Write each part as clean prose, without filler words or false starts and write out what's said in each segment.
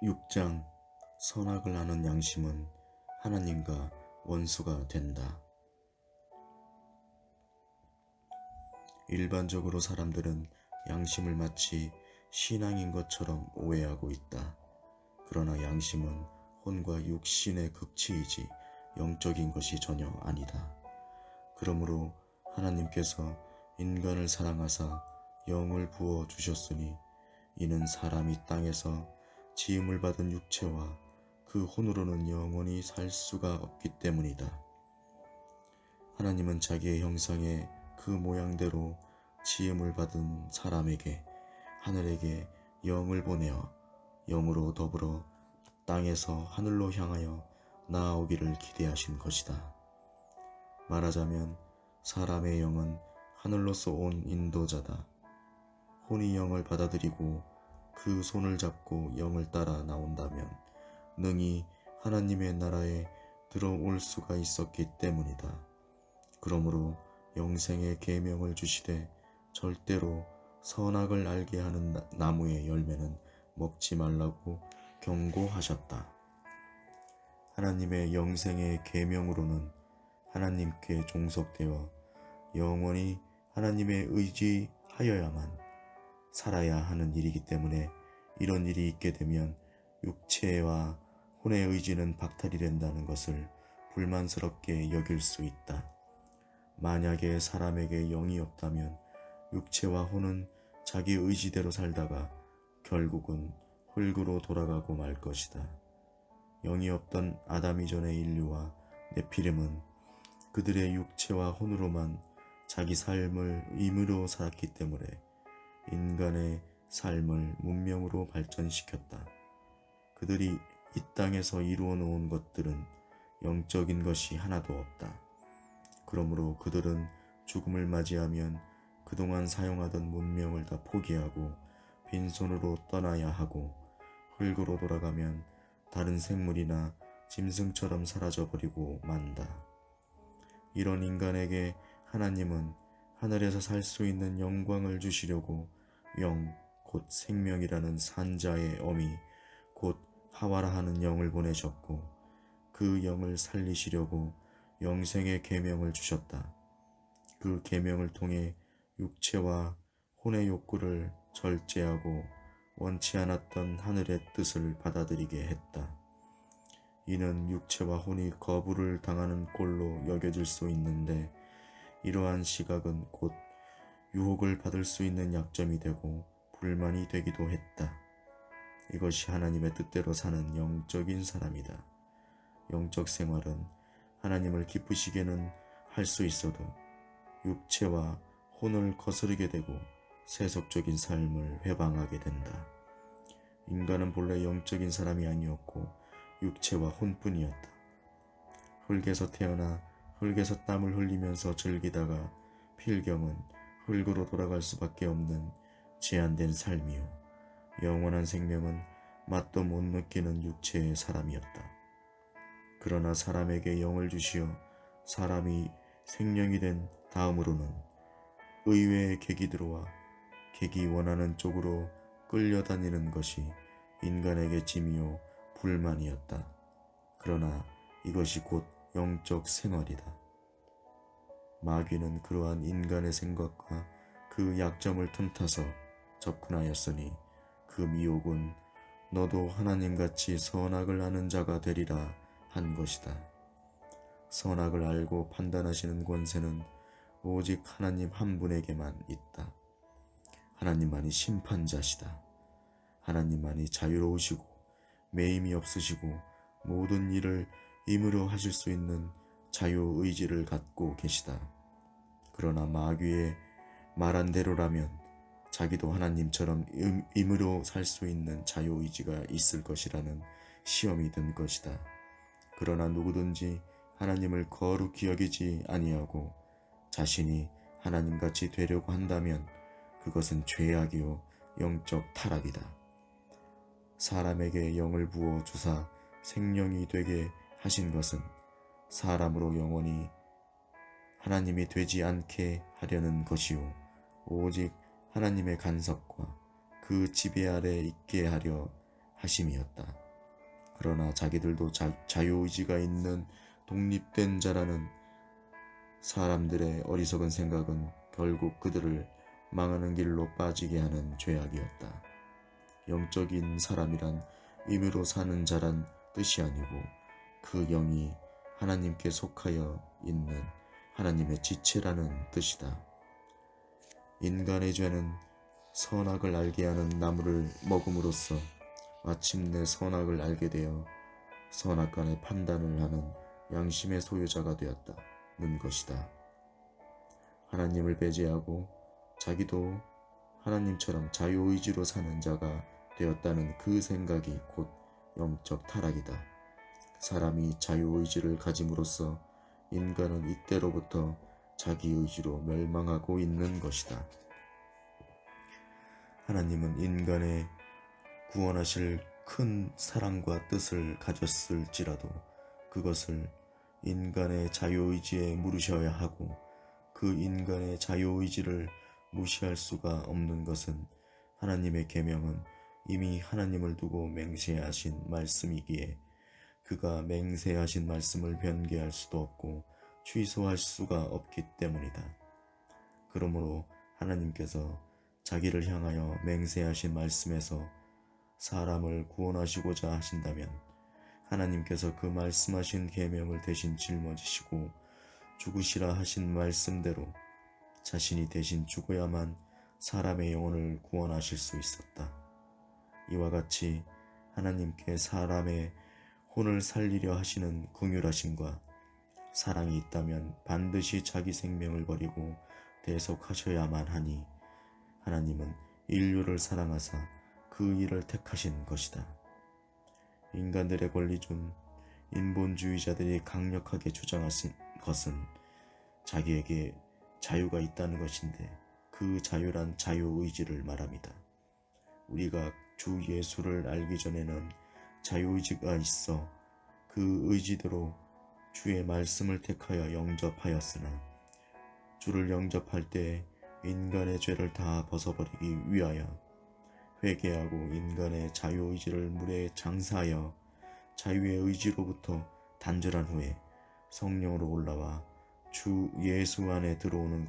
6장 선악을 아는 양심은 하나님과 원수가 된다. 일반적으로 사람들은 양심을 마치 신앙인 것처럼 오해하고 있다. 그러나 양심은 혼과 육신의 극치이지 영적인 것이 전혀 아니다. 그러므로 하나님께서 인간을 사랑하사 영을 부어 주셨으니 이는 사람이 땅에서 지음을 받은 육체와 그 혼으로는 영원히 살 수가 없기 때문이다. 하나님은 자기의 형상의 그 모양대로 지음을 받은 사람에게 하늘에게 영을 보내어 영으로 더불어 땅에서 하늘로 향하여 나아오기를 기대하신 것이다. 말하자면 사람의 영은 하늘로서 온 인도자다. 혼이 영을 받아들이고 그 손을 잡고 영을 따라 나온다면 능히 하나님의 나라에 들어올 수가 있었기 때문이다. 그러므로 영생의 계명을 주시되 절대로 선악을 알게 하는 나무의 열매는 먹지 말라고 경고하셨다. 하나님의 영생의 계명으로는 하나님께 종속되어 영원히 하나님의 의지하여야만 살아야 하는 일이기 때문에 이런 일이 있게 되면 육체와 혼의 의지는 박탈이 된다는 것을 불만스럽게 여길 수 있다. 만약에 사람에게 영이 없다면 육체와 혼은 자기 의지대로 살다가 결국은 흙으로 돌아가고 말 것이다. 영이 없던 아담 이전의 인류와 네피림은 그들의 육체와 혼으로만 자기 삶을 임의로 살았기 때문에 인간의 삶을 문명으로 발전시켰다. 그들이 이 땅에서 이루어 놓은 것들은 영적인 것이 하나도 없다. 그러므로 그들은 죽음을 맞이하면 그동안 사용하던 문명을 다 포기하고 빈손으로 떠나야 하고 흙으로 돌아가면 다른 생물이나 짐승처럼 사라져버리고 만다. 이런 인간에게 하나님은 하늘에서 살 수 있는 영광을 주시려고 영, 곧 생명이라는 산자의 어미, 곧 하와라 하는 영을 보내셨고 그 영을 살리시려고 영생의 계명을 주셨다. 그 계명을 통해 육체와 혼의 욕구를 절제하고 원치 않았던 하늘의 뜻을 받아들이게 했다. 이는 육체와 혼이 거부를 당하는 꼴로 여겨질 수 있는데 이러한 시각은 곧 유혹을 받을 수 있는 약점이 되고 불만이 되기도 했다. 이것이 하나님의 뜻대로 사는 영적인 사람이다. 영적 생활은 하나님을 기쁘시게는 할 수 있어도 육체와 혼을 거스르게 되고 세속적인 삶을 회방하게 된다. 인간은 본래 영적인 사람이 아니었고 육체와 혼뿐이었다. 흙에서 태어나 흙에서 땀을 흘리면서 즐기다가 필경은 흙으로 돌아갈 수밖에 없는 제한된 삶이요 영원한 생명은 맛도 못 느끼는 육체의 사람이었다. 그러나 사람에게 영을 주시어 사람이 생명이 된 다음으로는 의외의 객이 들어와 객이 원하는 쪽으로 끌려다니는 것이 인간에게 짐이요 불만이었다. 그러나 이것이 곧 영적 생활이다. 마귀는 그러한 인간의 생각과 그 약점을 틈타서 접근하였으니 그 미혹은 너도 하나님같이 선악을 아는 자가 되리라 한 것이다. 선악을 알고 판단하시는 권세는 오직 하나님 한 분에게만 있다. 하나님만이 심판자시다. 하나님만이 자유로우시고 매임이 없으시고 모든 일을 임의로 하실 수 있는 자유의지를 갖고 계시다. 그러나 마귀의 말한 대로라면 자기도 하나님처럼 임의로 살 수 있는 자유의지가 있을 것이라는 시험이 든 것이다. 그러나 누구든지 하나님을 거룩히 여기지 아니하고 자신이 하나님같이 되려고 한다면 그것은 죄악이요 영적 타락이다. 사람에게 영을 부어 주사 생명이 되게 하신 것은 사람으로 영원히 하나님이 되지 않게 하려는 것이요 오직 하나님의 간섭과 그 지배 아래 있게 하려 하심이었다. 그러나 자기들도 자유의지가 있는 독립된 자라는 사람들의 어리석은 생각은 결국 그들을 망하는 길로 빠지게 하는 죄악이었다. 영적인 사람이란 임의로 사는 자란 뜻이 아니고 그 영이 하나님께 속하여 있는 하나님의 지체라는 뜻이다. 인간의 죄는 선악을 알게 하는 나무를 먹음으로써 마침내 선악을 알게 되어 선악간의 판단을 하는 양심의 소유자가 되었다는 것이다. 하나님을 배제하고 자기도 하나님처럼 자유의지로 사는 자가 되었다는 그 생각이 곧 영적 타락이다. 사람이 자유의지를 가짐으로써 인간은 이때로부터 자기 의지로 멸망하고 있는 것이다. 하나님은 인간의 구원하실 큰 사랑과 뜻을 가졌을지라도 그것을 인간의 자유의지에 물으셔야 하고 그 인간의 자유의지를 무시할 수가 없는 것은 하나님의 계명은 이미 하나님을 두고 맹세하신 말씀이기에 그가 맹세하신 말씀을 변개할 수도 없고 취소할 수가 없기 때문이다. 그러므로 하나님께서 자기를 향하여 맹세하신 말씀에서 사람을 구원하시고자 하신다면 하나님께서 그 말씀하신 계명을 대신 짊어지시고 죽으시라 하신 말씀대로 자신이 대신 죽어야만 사람의 영혼을 구원하실 수 있었다. 이와 같이 하나님께 사람의 혼을 살리려 하시는 긍휼하심과 사랑이 있다면 반드시 자기 생명을 버리고 대속하셔야만 하니 하나님은 인류를 사랑하사 그 일을 택하신 것이다. 인간들의 권리 중 인본주의자들이 강력하게 주장하신 것은 자기에게 자유가 있다는 것인데 그 자유란 자유의지를 말합니다. 우리가 주 예수를 알기 전에는 자유의지가 있어 그 의지대로 주의 말씀을 택하여 영접하였으나 주를 영접할 때 인간의 죄를 다 벗어버리기 위하여 회개하고 인간의 자유의지를 물에 장사하여 자유의 의지로부터 단절한 후에 성령으로 올라와 주 예수 안에 들어오는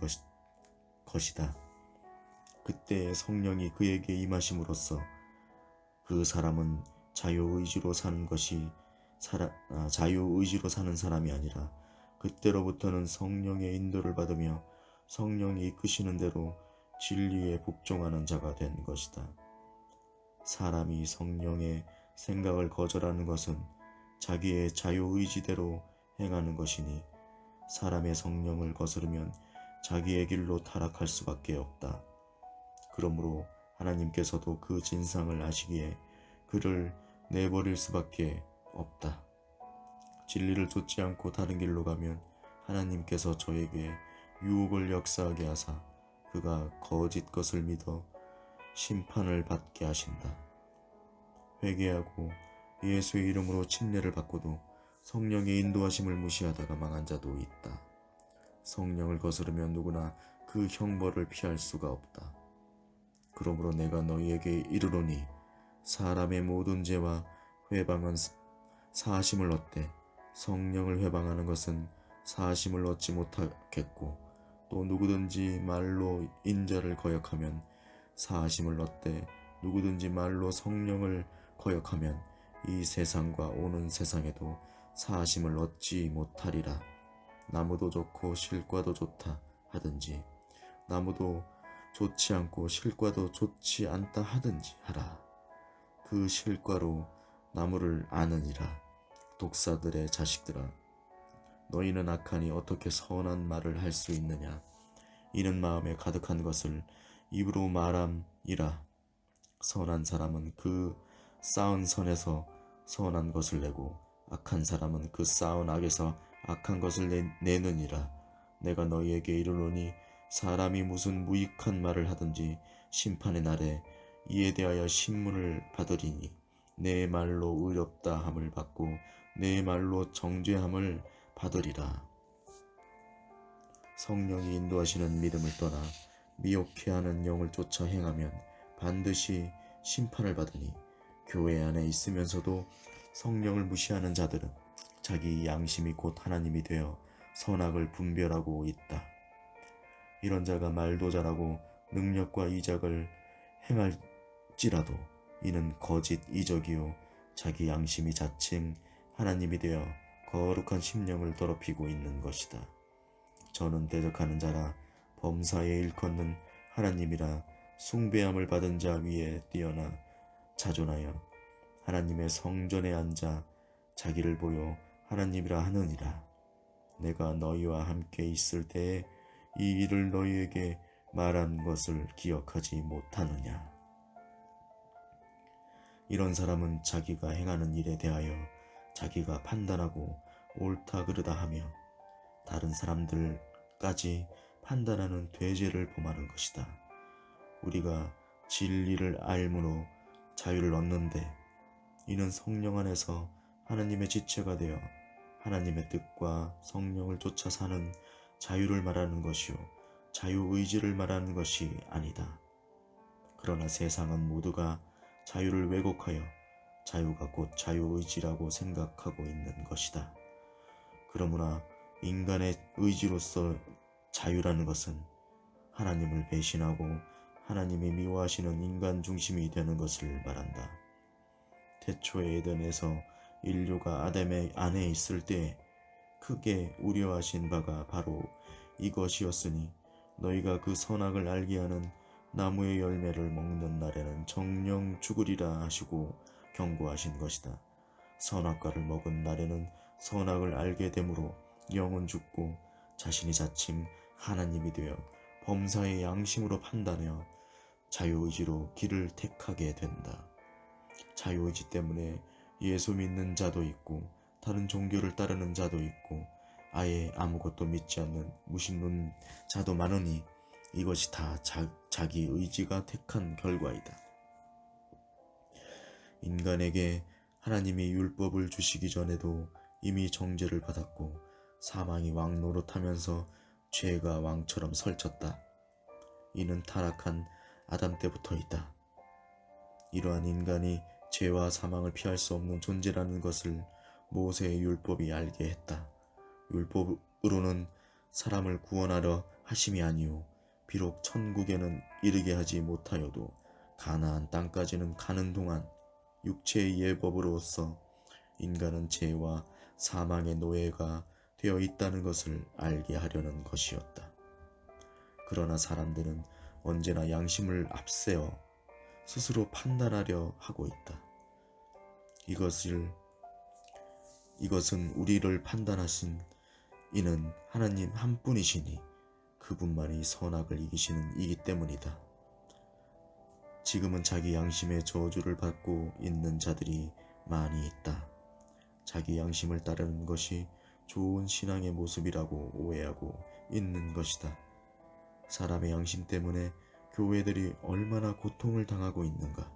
것이다. 그때 성령이 그에게 임하심으로써 그 사람은 자유의지로 사는 사람이 아니라 그때로부터는 성령의 인도를 받으며 성령이 이끄시는 대로 진리에 복종하는 자가 된 것이다. 사람이 성령의 생각을 거절하는 것은 자기의 자유의지대로 행하는 것이니 사람의 성령을 거스르면 자기의 길로 타락할 수밖에 없다. 그러므로 하나님께서도 그 진상을 아시기에 그를 내버릴 수밖에 없다. 진리를 좇지 않고 다른 길로 가면 하나님께서 저에게 유혹을 역사하게 하사 그가 거짓 것을 믿어 심판을 받게 하신다. 회개하고 예수의 이름으로 침례를 받고도 성령의 인도하심을 무시하다가 망한 자도 있다. 성령을 거스르면 누구나 그 형벌을 피할 수가 없다. 그러므로 내가 너희에게 이르노니 사람의 모든 죄와 회방은 사하심을 얻되 성령을 회방하는 것은 사하심을 얻지 못하겠고 또 누구든지 말로 인자를 거역하면 사하심을 얻되 누구든지 말로 성령을 거역하면 이 세상과 오는 세상에도 사하심을 얻지 못하리라. 나무도 좋고 실과도 좋다 하든지 나무도 좋지 않고 실과도 좋지 않다 하든지 하라. 그 실과로 나무를 아느니라. 독사들의 자식들아, 너희는 악하니 어떻게 선한 말을 할 수 있느냐? 이는 마음에 가득한 것을 입으로 말함이라. 선한 사람은 그 쌓은 선에서 선한 것을 내고 악한 사람은 그 쌓은 악에서 악한 것을 내느니라. 내가 너희에게 이르노니 사람이 무슨 무익한 말을 하든지 심판의 날에 이에 대하여 신문을 받으리니 내 말로 의롭다 함을 받고 내 말로 정죄함을 받으리라. 성령이 인도하시는 믿음을 떠나 미혹해 하는 영을 쫓아 행하면 반드시 심판을 받으니 교회 안에 있으면서도 성령을 무시하는 자들은 자기 양심이 곧 하나님이 되어 선악을 분별하고 있다. 이런 자가 말도 잘하고 능력과 이적을 행할지라도 이는 거짓 이적이요 자기 양심이 자칭 하나님이 되어 거룩한 심령을 더럽히고 있는 것이다. 저는 대적하는 자라 범사에 일컫는 하나님이라 숭배함을 받은 자 위에 뛰어나 자존하여 하나님의 성전에 앉아 자기를 보여 하나님이라 하느니라. 내가 너희와 함께 있을 때에 이 일을 너희에게 말한 것을 기억하지 못하느냐. 이런 사람은 자기가 행하는 일에 대하여 자기가 판단하고 옳다 그르다 하며 다른 사람들까지 판단하는 돼지를 범하는 것이다. 우리가 진리를 알므로 자유를 얻는데 이는 성령 안에서 하나님의 지체가 되어 하나님의 뜻과 성령을 쫓아 사는 자유를 말하는 것이요 자유의지를 말하는 것이 아니다. 그러나 세상은 모두가 자유를 왜곡하여 자유가 곧 자유의지라고 생각하고 있는 것이다. 그러므나 인간의 의지로서 자유라는 것은 하나님을 배신하고 하나님이 미워하시는 인간 중심이 되는 것을 말한다. 태초의 에덴에서 인류가 아담의 안에 있을 때 크게 우려하신 바가 바로 이것이었으니 너희가 그 선악을 알게 하는 나무의 열매를 먹는 날에는 정령 죽으리라 하시고 경고하신 것이다. 선악과를 먹은 날에는 선악을 알게 되므로 영은 죽고 자신이 자칭 하나님이 되어 범사의 양심으로 판단하여 자유의지로 길을 택하게 된다. 자유의지 때문에 예수 믿는 자도 있고 다른 종교를 따르는 자도 있고 아예 아무것도 믿지 않는 무신론자도 많으니 이것이 다 자기 의지가 택한 결과이다. 인간에게 하나님이 율법을 주시기 전에도 이미 정죄를 받았고 사망이 왕 노릇하면서 죄가 왕처럼 설쳤다. 이는 타락한 아담 때부터이다. 이러한 인간이 죄와 사망을 피할 수 없는 존재라는 것을 모세의 율법이 알게 했다. 율법으로는 사람을 구원하려 하심이 아니오 비록 천국에는 이르게 하지 못하여도 가나안 땅까지는 가는 동안 육체의 예법으로서 인간은 죄와 사망의 노예가 되어 있다는 것을 알게 하려는 것이었다. 그러나 사람들은 언제나 양심을 앞세워 스스로 판단하려 하고 있다. 이것은 우리를 판단하신 이는 하나님 한 분이시니 그분만이 선악을 이기시는 이기 때문이다. 지금은 자기 양심의 저주를 받고 있는 자들이 많이 있다. 자기 양심을 따르는 것이 좋은 신앙의 모습이라고 오해하고 있는 것이다. 사람의 양심 때문에 교회들이 얼마나 고통을 당하고 있는가.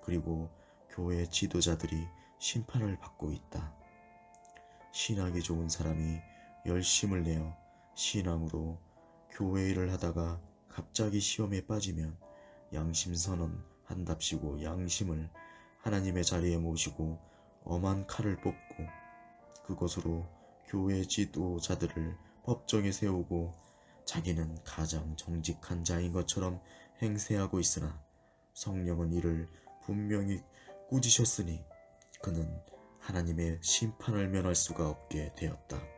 그리고 교회 지도자들이 심판을 받고 있다. 신학이 좋은 사람이 열심을 내어 신앙으로 교회 일을 하다가 갑자기 시험에 빠지면 양심 선언 한답시고 양심을 하나님의 자리에 모시고 엄한 칼을 뽑고 그것으로 교회 지도자들을 법정에 세우고 자기는 가장 정직한 자인 것처럼 행세하고 있으나 성령은 이를 분명히 꾸짖으셨으니 그는 하나님의 심판을 면할 수가 없게 되었다.